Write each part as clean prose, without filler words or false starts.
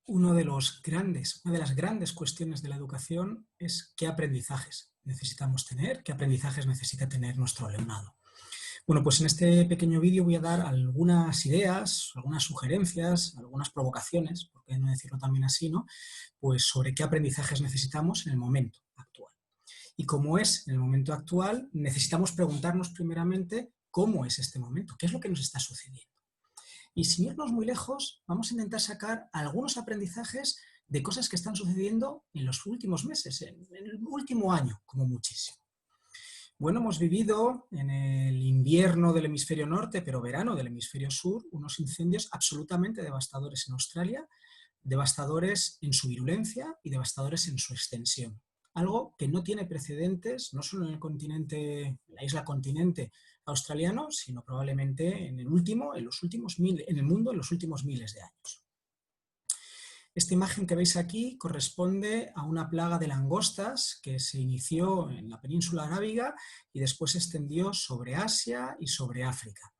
Una de las grandes cuestiones de la educación es qué aprendizajes necesitamos tener, qué aprendizajes necesita tener nuestro alumnado. Bueno, pues en este pequeño vídeo voy a dar algunas ideas, algunas sugerencias, algunas provocaciones, por qué no decirlo también así, ¿no? Pues sobre qué aprendizajes necesitamos en el momento actual. Y como es en el momento actual, necesitamos preguntarnos primeramente cómo es este momento, qué es lo que nos está sucediendo. Y sin irnos muy lejos, vamos a intentar sacar algunos aprendizajes de cosas que están sucediendo en los últimos meses, en el último año, como muchísimo. Bueno, hemos vivido en el invierno del hemisferio norte, pero verano del hemisferio sur, unos incendios absolutamente devastadores en Australia, devastadores en su virulencia y devastadores en su extensión. Algo que no tiene precedentes, no solo en el continente, en la isla continente australiano, sino probablemente en el mundo en los últimos miles de años. Esta imagen que veis aquí corresponde a una plaga de langostas que se inició en la península arábiga y después se extendió sobre Asia y sobre África.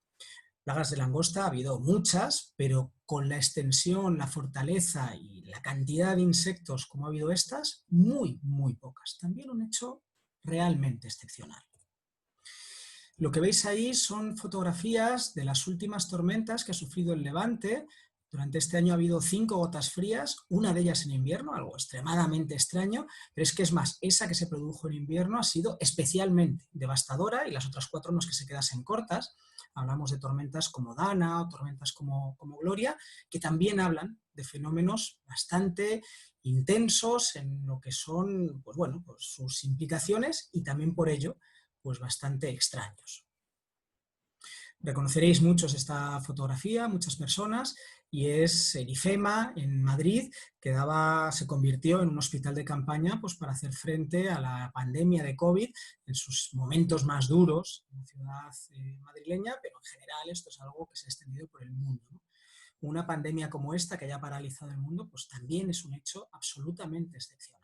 Plagas de langosta ha habido muchas, pero con la extensión, la fortaleza y la cantidad de insectos como ha habido estas, muy pocas. También un hecho realmente excepcional. Lo que veis ahí son fotografías de las últimas tormentas que ha sufrido el Levante. Durante este año ha habido 5 gotas frías, una de ellas en invierno, algo extremadamente extraño, pero es que es más, esa que se produjo en invierno ha sido especialmente devastadora y las otras 4 no es que se quedasen cortas. Hablamos de tormentas como Dana o tormentas como Gloria, que también hablan de fenómenos bastante intensos en lo que son, pues bueno, pues sus implicaciones y también por ello pues bastante extraños. Reconoceréis muchos esta fotografía, muchas personas, y es el IFEMA en Madrid, que se convirtió en un hospital de campaña pues, para hacer frente a la pandemia de COVID en sus momentos más duros en la ciudad madrileña, pero en general esto es algo que se ha extendido por el mundo, ¿no? Una pandemia como esta que haya paralizado el mundo, pues también es un hecho absolutamente excepcional.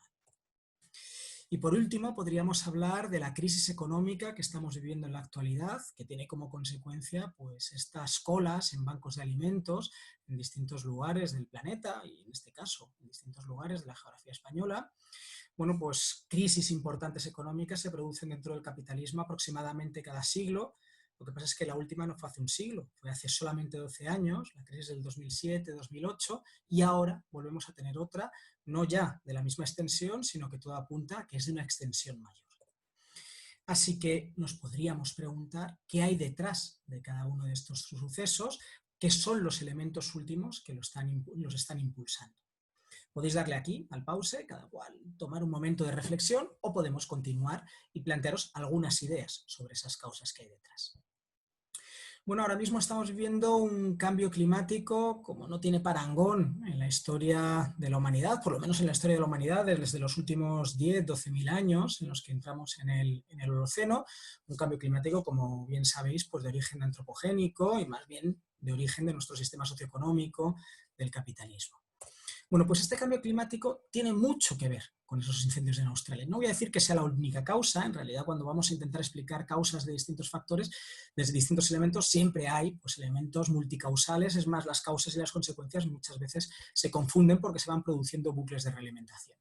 Y por último, podríamos hablar de la crisis económica que estamos viviendo en la actualidad, que tiene como consecuencia pues, estas colas en bancos de alimentos en distintos lugares del planeta, y en este caso, en distintos lugares de la geografía española. Bueno, pues crisis importantes económicas se producen dentro del capitalismo aproximadamente cada siglo. Lo que pasa es que la última no fue hace un siglo, fue hace solamente 12 años, la crisis del 2007-2008, y ahora volvemos a tener otra, no ya de la misma extensión, sino que todo apunta a que es de una extensión mayor. Así que nos podríamos preguntar qué hay detrás de cada uno de estos sucesos, qué son los elementos últimos que los están impulsando. Podéis darle aquí al pause, cada cual tomar un momento de reflexión, o podemos continuar y plantearos algunas ideas sobre esas causas que hay detrás. Bueno, ahora mismo estamos viviendo un cambio climático como no tiene parangón en la historia de la humanidad, por lo menos en la historia de la humanidad desde los últimos 10-12.000 años en los que entramos en el Holoceno, un cambio climático, como bien sabéis, pues de origen antropogénico y más bien de origen de nuestro sistema socioeconómico, del capitalismo. Bueno, pues este cambio climático tiene mucho que ver con esos incendios en Australia. No voy a decir que sea la única causa, en realidad cuando vamos a intentar explicar causas de distintos factores, desde distintos elementos, siempre hay pues, elementos multicausales, es más, las causas y las consecuencias muchas veces se confunden porque se van produciendo bucles de realimentación.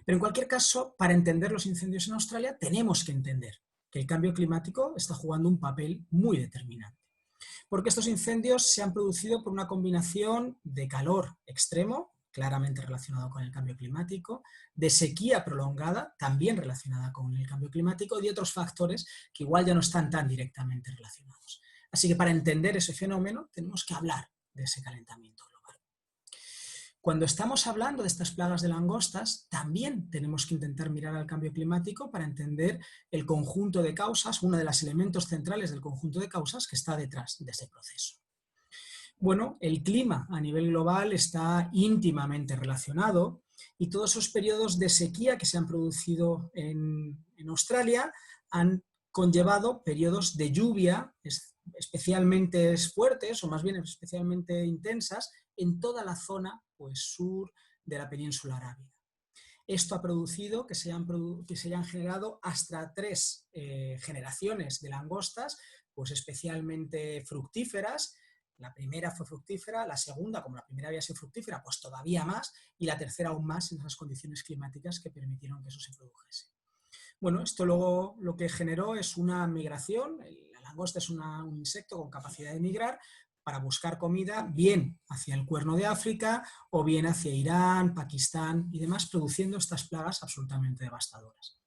Pero en cualquier caso, para entender los incendios en Australia, tenemos que entender que el cambio climático está jugando un papel muy determinante. Porque estos incendios se han producido por una combinación de calor extremo, claramente relacionado con el cambio climático, de sequía prolongada, también relacionada con el cambio climático, y de otros factores que igual ya no están tan directamente relacionados. Así que para entender ese fenómeno tenemos que hablar de ese calentamiento global. Cuando estamos hablando de estas plagas de langostas, también tenemos que intentar mirar al cambio climático para entender el conjunto de causas, uno de los elementos centrales del conjunto de causas que está detrás de ese proceso. Bueno, el clima a nivel global está íntimamente relacionado y todos esos periodos de sequía que se han producido en Australia han conllevado periodos de lluvia especialmente fuertes, o más bien especialmente intensas, en toda la zona pues, sur de la península arábiga. Esto ha producido que se hayan generado hasta 3 generaciones de langostas, pues especialmente fructíferas, La primera fue fructífera, la segunda, como la primera había sido fructífera, pues todavía más, y la tercera aún más en esas condiciones climáticas que permitieron que eso se produjese. Bueno, esto luego lo que generó es una migración. La langosta es un insecto con capacidad de migrar para buscar comida bien hacia el Cuerno de África o bien hacia Irán, Pakistán y demás, produciendo estas plagas absolutamente devastadoras.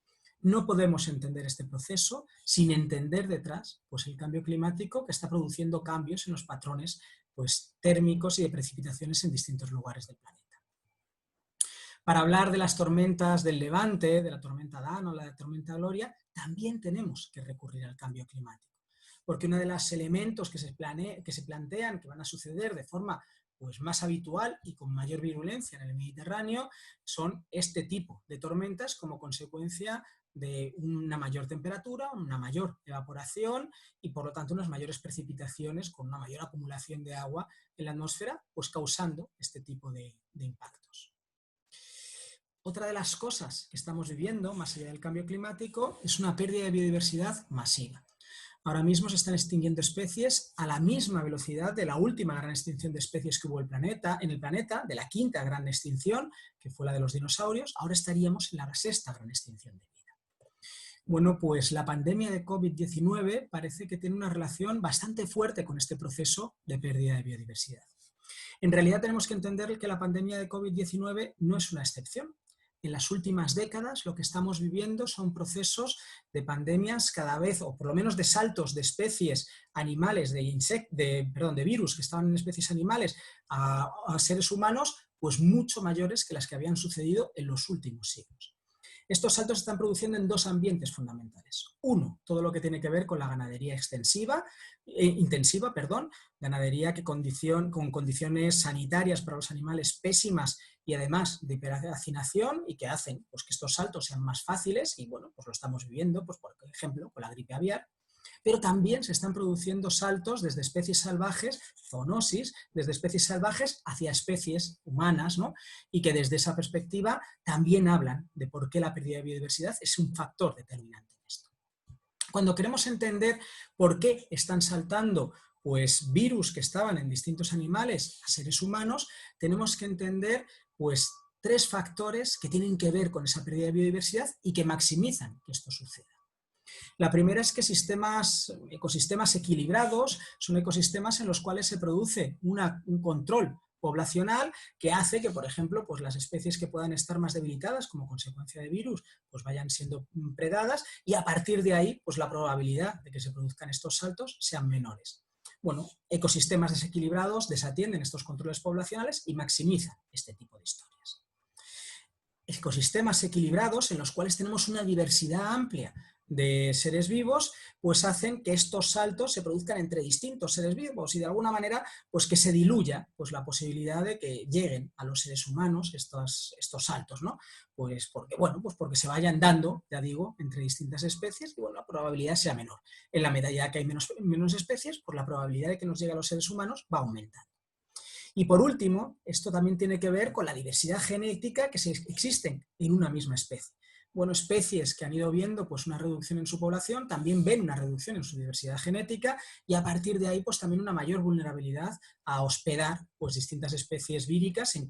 No podemos entender este proceso sin entender detrás pues, el cambio climático que está produciendo cambios en los patrones pues, térmicos y de precipitaciones en distintos lugares del planeta. Para hablar de las tormentas del Levante, de la tormenta Dan o la tormenta Gloria, también tenemos que recurrir al cambio climático. Porque uno de los elementos que se plantean que van a suceder de forma pues, más habitual y con mayor virulencia en el Mediterráneo son este tipo de tormentas como consecuencia de una mayor temperatura, una mayor evaporación y por lo tanto unas mayores precipitaciones con una mayor acumulación de agua en la atmósfera, pues causando este tipo de impactos. Otra de las cosas que estamos viviendo, más allá del cambio climático, es una pérdida de biodiversidad masiva. Ahora mismo se están extinguiendo especies a la misma velocidad de la última gran extinción de especies que hubo en el planeta, de la quinta gran extinción, que fue la de los dinosaurios. Ahora estaríamos en la sexta gran extinción de vida. Bueno, pues la pandemia de COVID-19 parece que tiene una relación bastante fuerte con este proceso de pérdida de biodiversidad. En realidad tenemos que entender que la pandemia de COVID-19 no es una excepción. En las últimas décadas lo que estamos viviendo son procesos de pandemias cada vez, o por lo menos de saltos de especies animales, de virus que estaban en especies animales a seres humanos, pues mucho mayores que las que habían sucedido en los últimos siglos. Estos saltos se están produciendo en dos ambientes fundamentales. Uno, todo lo que tiene que ver con la ganadería intensiva, ganadería que con condiciones sanitarias para los animales pésimas y además de hiperhacinación y que hacen pues, que estos saltos sean más fáciles y bueno, pues lo estamos viviendo, pues, por ejemplo, con la gripe aviar. Pero también se están produciendo saltos desde especies salvajes, zoonosis, desde especies salvajes hacia especies humanas, ¿no? Y que desde esa perspectiva también hablan de por qué la pérdida de biodiversidad es un factor determinante en esto. Cuando queremos entender por qué están saltando pues, virus que estaban en distintos animales a seres humanos, tenemos que entender pues, tres factores que tienen que ver con esa pérdida de biodiversidad y que maximizan que esto suceda. La primera es que ecosistemas equilibrados son ecosistemas en los cuales se produce un control poblacional que hace que, por ejemplo, pues las especies que puedan estar más debilitadas como consecuencia de virus pues vayan siendo predadas y a partir de ahí pues la probabilidad de que se produzcan estos saltos sean menores. Bueno, ecosistemas desequilibrados desatienden estos controles poblacionales y maximizan este tipo de historias. Ecosistemas equilibrados en los cuales tenemos una diversidad amplia de seres vivos, pues hacen que estos saltos se produzcan entre distintos seres vivos y de alguna manera pues que se diluya pues la posibilidad de que lleguen a los seres humanos estos saltos, ¿no? Pues porque se vayan dando, ya digo, entre distintas especies y bueno, la probabilidad sea menor. En la medida que hay menos especies, pues la probabilidad de que nos llegue a los seres humanos va aumentando. Y por último, esto también tiene que ver con la diversidad genética que existen en una misma especie. Bueno, especies que han ido viendo pues, una reducción en su población también ven una reducción en su diversidad genética y a partir de ahí pues, también una mayor vulnerabilidad a hospedar pues, distintas especies víricas en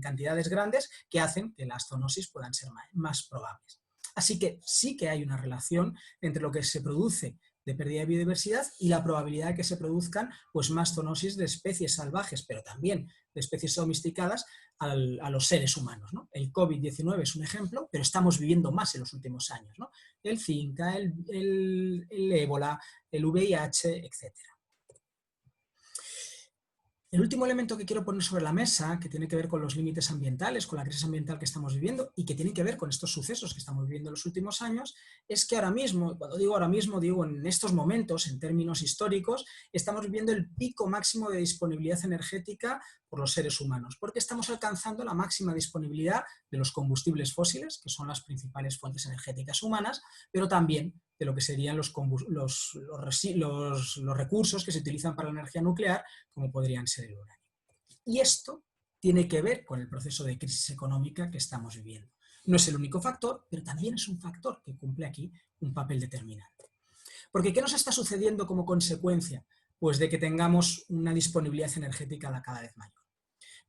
cantidades grandes que hacen que las zoonosis puedan ser más probables. Así que sí que hay una relación entre lo que se produce de pérdida de biodiversidad y la probabilidad de que se produzcan pues, más zoonosis de especies salvajes, pero también de especies domesticadas a los seres humanos, ¿no? El COVID-19 es un ejemplo, pero estamos viviendo más en los últimos años, ¿no? El Zika, el ébola, el VIH, etc. El último elemento que quiero poner sobre la mesa, que tiene que ver con los límites ambientales, con la crisis ambiental que estamos viviendo y que tiene que ver con estos sucesos que estamos viviendo en los últimos años, es que ahora mismo, cuando digo ahora mismo, digo en estos momentos, en términos históricos, estamos viviendo el pico máximo de disponibilidad energética por los seres humanos, porque estamos alcanzando la máxima disponibilidad de los combustibles fósiles, que son las principales fuentes energéticas humanas, pero también de lo que serían los recursos que se utilizan para la energía nuclear, como podrían ser el uranio. Y esto tiene que ver con el proceso de crisis económica que estamos viviendo. No es el único factor, pero también es un factor que cumple aquí un papel determinante. Porque ¿qué nos está sucediendo como consecuencia pues de que tengamos una disponibilidad energética cada vez mayor.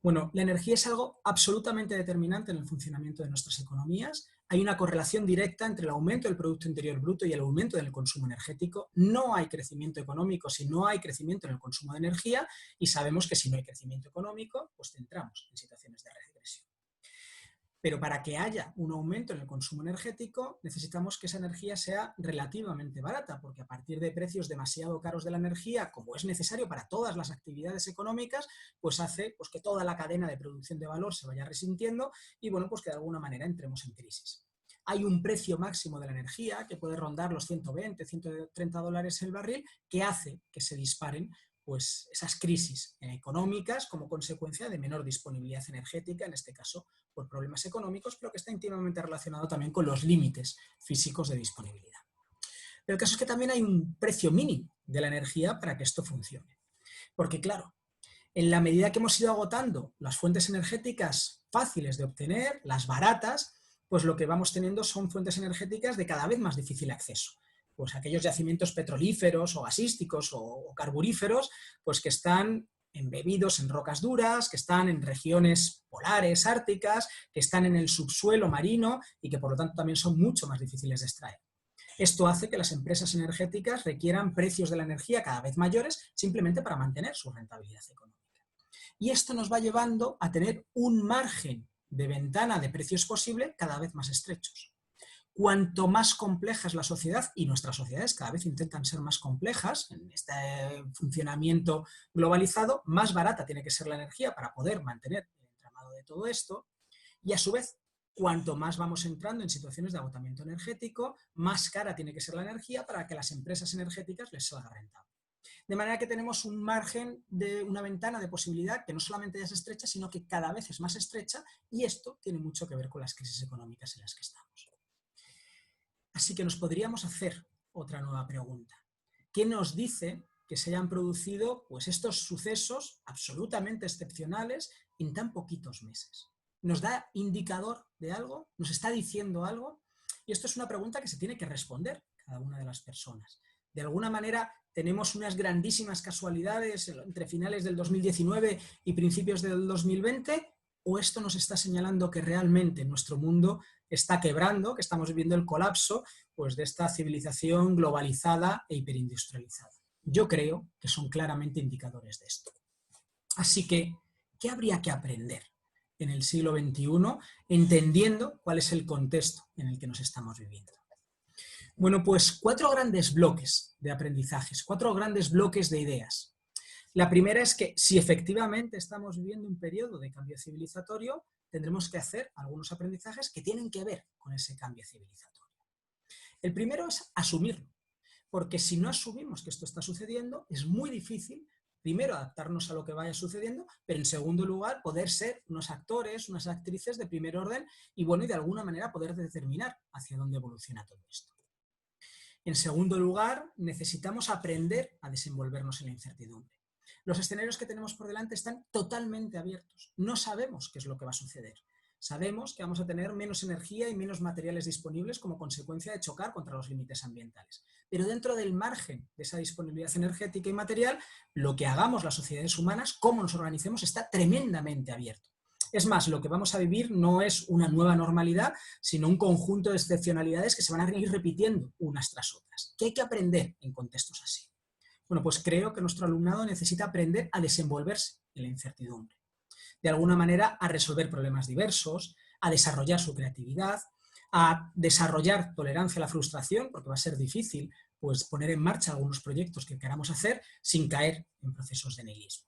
Bueno, la energía es algo absolutamente determinante en el funcionamiento de nuestras economías. Hay una correlación directa entre el aumento del Producto Interior Bruto y el aumento del consumo energético. No hay crecimiento económico si no hay crecimiento en el consumo de energía, y sabemos que si no hay crecimiento económico, pues entramos en situaciones de regresión. Pero para que haya un aumento en el consumo energético, necesitamos que esa energía sea relativamente barata, porque a partir de precios demasiado caros de la energía, como es necesario para todas las actividades económicas, pues hace pues, que toda la cadena de producción de valor se vaya resintiendo y bueno, pues que de alguna manera entremos en crisis. Hay un precio máximo de la energía que puede rondar los 120, 130 dólares el barril, que hace que se disparen pues, esas crisis económicas como consecuencia de menor disponibilidad energética, en este caso por problemas económicos, pero que está íntimamente relacionado también con los límites físicos de disponibilidad. Pero el caso es que también hay un precio mínimo de la energía para que esto funcione. Porque claro, en la medida que hemos ido agotando las fuentes energéticas fáciles de obtener, las baratas, pues lo que vamos teniendo son fuentes energéticas de cada vez más difícil acceso. Pues aquellos yacimientos petrolíferos o gasísticos o carburíferos, pues que están embebidos en rocas duras, que están en regiones polares, árticas, que están en el subsuelo marino y que por lo tanto también son mucho más difíciles de extraer. Esto hace que las empresas energéticas requieran precios de la energía cada vez mayores simplemente para mantener su rentabilidad económica. Y esto nos va llevando a tener un margen de ventana de precios posible cada vez más estrechos. Cuanto más compleja es la sociedad, y nuestras sociedades cada vez intentan ser más complejas en este funcionamiento globalizado, más barata tiene que ser la energía para poder mantener el entramado de todo esto, y a su vez, cuanto más vamos entrando en situaciones de agotamiento energético, más cara tiene que ser la energía para que a las empresas energéticas les salga rentable. De manera que tenemos un margen de una ventana de posibilidad que no solamente ya es estrecha, sino que cada vez es más estrecha, y esto tiene mucho que ver con las crisis económicas en las que estamos. Así que nos podríamos hacer otra nueva pregunta. ¿Qué nos dice que se hayan producido pues, estos sucesos absolutamente excepcionales en tan poquitos meses? ¿Nos da indicador de algo? ¿Nos está diciendo algo? Y esto es una pregunta que se tiene que responder cada una de las personas. De alguna manera tenemos unas grandísimas casualidades entre finales del 2019 y principios del 2020, o esto nos está señalando que realmente nuestro mundo está quebrando, que estamos viviendo el colapso pues, de esta civilización globalizada e hiperindustrializada. Yo creo que son claramente indicadores de esto. Así que, ¿qué habría que aprender en el siglo XXI entendiendo cuál es el contexto en el que nos estamos viviendo? Bueno, pues 4 grandes bloques de aprendizajes, 4 grandes bloques de ideas. La primera es que si efectivamente estamos viviendo un periodo de cambio civilizatorio, tendremos que hacer algunos aprendizajes que tienen que ver con ese cambio civilizatorio. El primero es asumirlo, porque si no asumimos que esto está sucediendo, es muy difícil, primero, adaptarnos a lo que vaya sucediendo, pero en segundo lugar, poder ser unos actores, unas actrices de primer orden y, bueno, y de alguna manera poder determinar hacia dónde evoluciona todo esto. En segundo lugar, necesitamos aprender a desenvolvernos en la incertidumbre. Los escenarios que tenemos por delante están totalmente abiertos. No sabemos qué es lo que va a suceder. Sabemos que vamos a tener menos energía y menos materiales disponibles como consecuencia de chocar contra los límites ambientales. Pero dentro del margen de esa disponibilidad energética y material, lo que hagamos las sociedades humanas, cómo nos organicemos, está tremendamente abierto. Es más, lo que vamos a vivir no es una nueva normalidad, sino un conjunto de excepcionalidades que se van a ir repitiendo unas tras otras. ¿Qué hay que aprender en contextos así? Bueno, pues creo que nuestro alumnado necesita aprender a desenvolverse en la incertidumbre. De alguna manera, a resolver problemas diversos, a desarrollar su creatividad, a desarrollar tolerancia a la frustración, porque va a ser difícil pues, poner en marcha algunos proyectos que queramos hacer sin caer en procesos de nihilismo.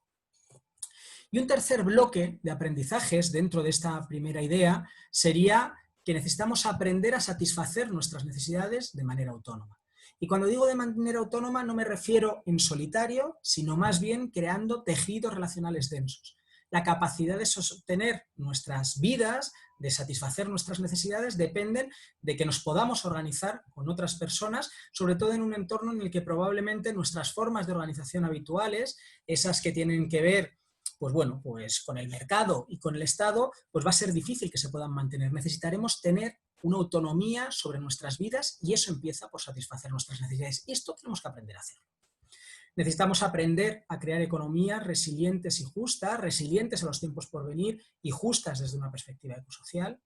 Y un tercer bloque de aprendizajes dentro de esta primera idea sería que necesitamos aprender a satisfacer nuestras necesidades de manera autónoma. Y cuando digo de manera autónoma no me refiero en solitario, sino más bien creando tejidos relacionales densos. La capacidad de sostener nuestras vidas, de satisfacer nuestras necesidades, dependen de que nos podamos organizar con otras personas, sobre todo en un entorno en el que probablemente nuestras formas de organización habituales, esas que tienen que ver pues bueno, pues con el mercado y con el Estado, pues va a ser difícil que se puedan mantener. Necesitaremos tener una autonomía sobre nuestras vidas y eso empieza por satisfacer nuestras necesidades. Y esto tenemos que aprender a hacerlo. Necesitamos aprender a crear economías resilientes y justas, resilientes a los tiempos por venir y justas desde una perspectiva ecosocial,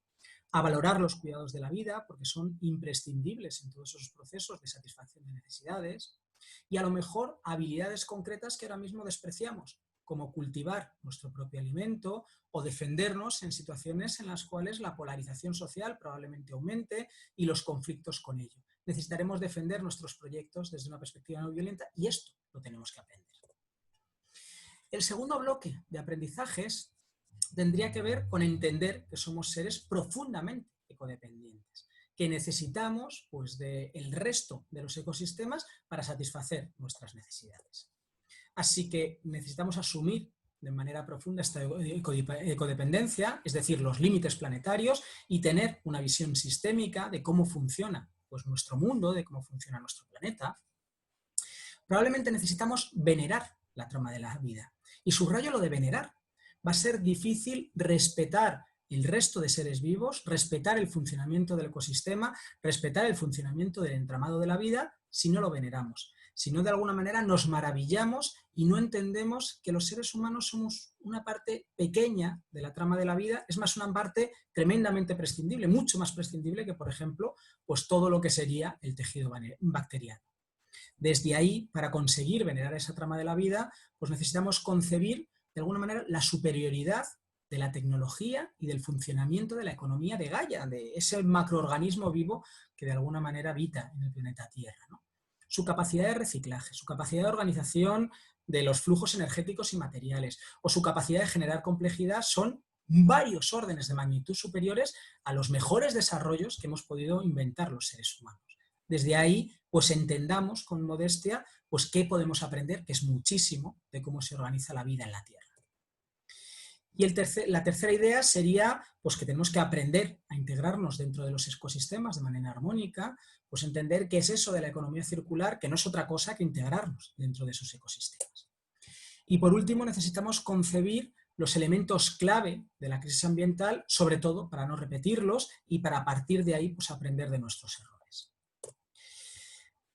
a valorar los cuidados de la vida, porque son imprescindibles en todos esos procesos de satisfacción de necesidades, y a lo mejor habilidades concretas que ahora mismo despreciamos, como cultivar nuestro propio alimento o defendernos en situaciones en las cuales la polarización social probablemente aumente y los conflictos con ello. Necesitaremos defender nuestros proyectos desde una perspectiva no violenta y esto lo tenemos que aprender. El segundo bloque de aprendizajes tendría que ver con entender que somos seres profundamente ecodependientes, que necesitamos pues, del resto de los ecosistemas para satisfacer nuestras necesidades. Así que necesitamos asumir de manera profunda esta ecodependencia, es decir, los límites planetarios, y tener una visión sistémica de cómo funciona pues, nuestro mundo, de cómo funciona nuestro planeta. Probablemente necesitamos venerar la trama de la vida. Y subrayo lo de venerar. Va a ser difícil respetar el resto de seres vivos, respetar el funcionamiento del ecosistema, respetar el funcionamiento del entramado de la vida si no lo veneramos. Si no, de alguna manera nos maravillamos y no entendemos que los seres humanos somos una parte pequeña de la trama de la vida, es más, una parte tremendamente prescindible, mucho más prescindible que, por ejemplo, pues todo lo que sería el tejido bacteriano. Desde ahí, para conseguir venerar esa trama de la vida, pues necesitamos concebir, de alguna manera, la superioridad de la tecnología y del funcionamiento de la economía de Gaia, de ese macroorganismo vivo que de alguna manera habita en el planeta Tierra, ¿no? Su capacidad de reciclaje, su capacidad de organización de los flujos energéticos y materiales, o su capacidad de generar complejidad son varios órdenes de magnitud superiores a los mejores desarrollos que hemos podido inventar los seres humanos. Desde ahí, pues entendamos con modestia pues qué podemos aprender, que es muchísimo, de cómo se organiza la vida en la Tierra. Y la tercera idea sería pues, que tenemos que aprender a integrarnos dentro de los ecosistemas de manera armónica, pues entender qué es eso de la economía circular, que no es otra cosa que integrarnos dentro de esos ecosistemas. Y por último, necesitamos concebir los elementos clave de la crisis ambiental, sobre todo para no repetirlos y para a partir de ahí pues, aprender de nuestros errores.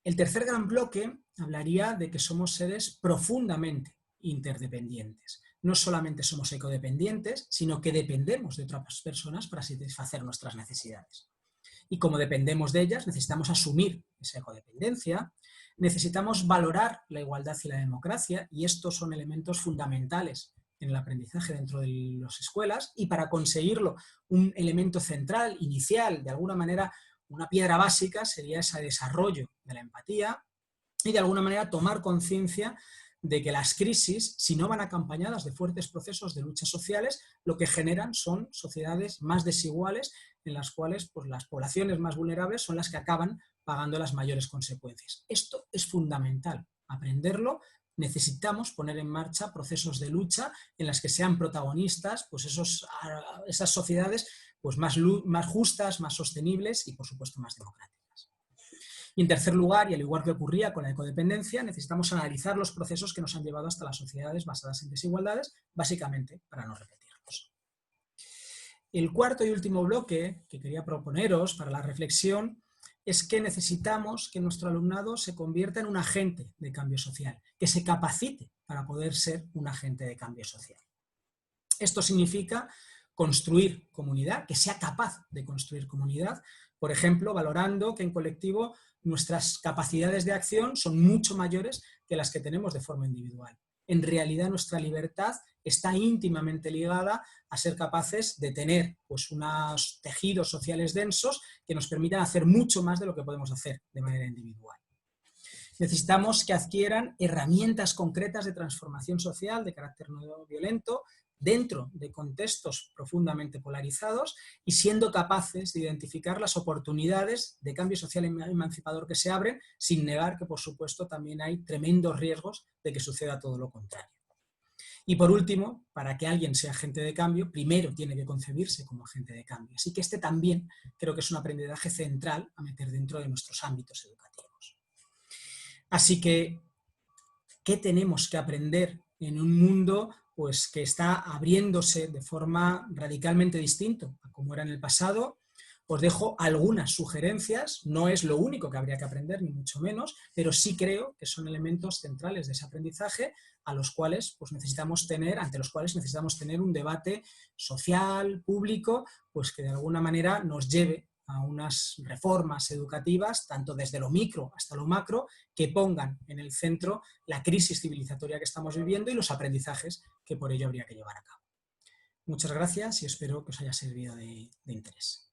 El tercer gran bloque hablaría de que somos seres profundamente interdependientes. No solamente somos ecodependientes, sino que dependemos de otras personas para satisfacer nuestras necesidades. Y como dependemos de ellas, necesitamos asumir esa ecodependencia, necesitamos valorar la igualdad y la democracia, y estos son elementos fundamentales en el aprendizaje dentro de las escuelas, y para conseguirlo, un elemento central, inicial, de alguna manera, una piedra básica sería ese desarrollo de la empatía y de alguna manera tomar conciencia de que las crisis, si no van acompañadas de fuertes procesos de luchas sociales, lo que generan son sociedades más desiguales en las cuales pues, las poblaciones más vulnerables son las que acaban pagando las mayores consecuencias. Esto es fundamental, aprenderlo. Necesitamos poner en marcha procesos de lucha en las que sean protagonistas pues esas sociedades pues más justas, más sostenibles y, por supuesto, más democráticas. Y en tercer lugar, y al igual que ocurría con la ecodependencia, necesitamos analizar los procesos que nos han llevado hasta las sociedades basadas en desigualdades, básicamente para no repetirlos. El cuarto y último bloque que quería proponeros para la reflexión es que necesitamos que nuestro alumnado se convierta en un agente de cambio social, que se capacite para poder ser un agente de cambio social. Esto significa construir comunidad, que sea capaz de construir comunidad, por ejemplo, valorando que en colectivo nuestras capacidades de acción son mucho mayores que las que tenemos de forma individual. En realidad, nuestra libertad está íntimamente ligada a ser capaces de tener pues, unos tejidos sociales densos que nos permitan hacer mucho más de lo que podemos hacer de manera individual. Necesitamos que adquieran herramientas concretas de transformación social de carácter no violento dentro de contextos profundamente polarizados y siendo capaces de identificar las oportunidades de cambio social emancipador que se abren, sin negar que, por supuesto, también hay tremendos riesgos de que suceda todo lo contrario. Y por último, para que alguien sea agente de cambio, primero tiene que concebirse como agente de cambio. Así que este también creo que es un aprendizaje central a meter dentro de nuestros ámbitos educativos. Así que, ¿qué tenemos que aprender en un mundo pues, que está abriéndose de forma radicalmente distinta a como era en el pasado? os dejo algunas sugerencias, no es lo único que habría que aprender, ni mucho menos, pero sí creo que son elementos centrales de ese aprendizaje a los cuales pues, ante los cuales necesitamos tener un debate social, público, pues que de alguna manera nos lleve a unas reformas educativas, tanto desde lo micro hasta lo macro, que pongan en el centro la crisis civilizatoria que estamos viviendo y los aprendizajes que por ello habría que llevar a cabo. Muchas gracias y espero que os haya servido de interés.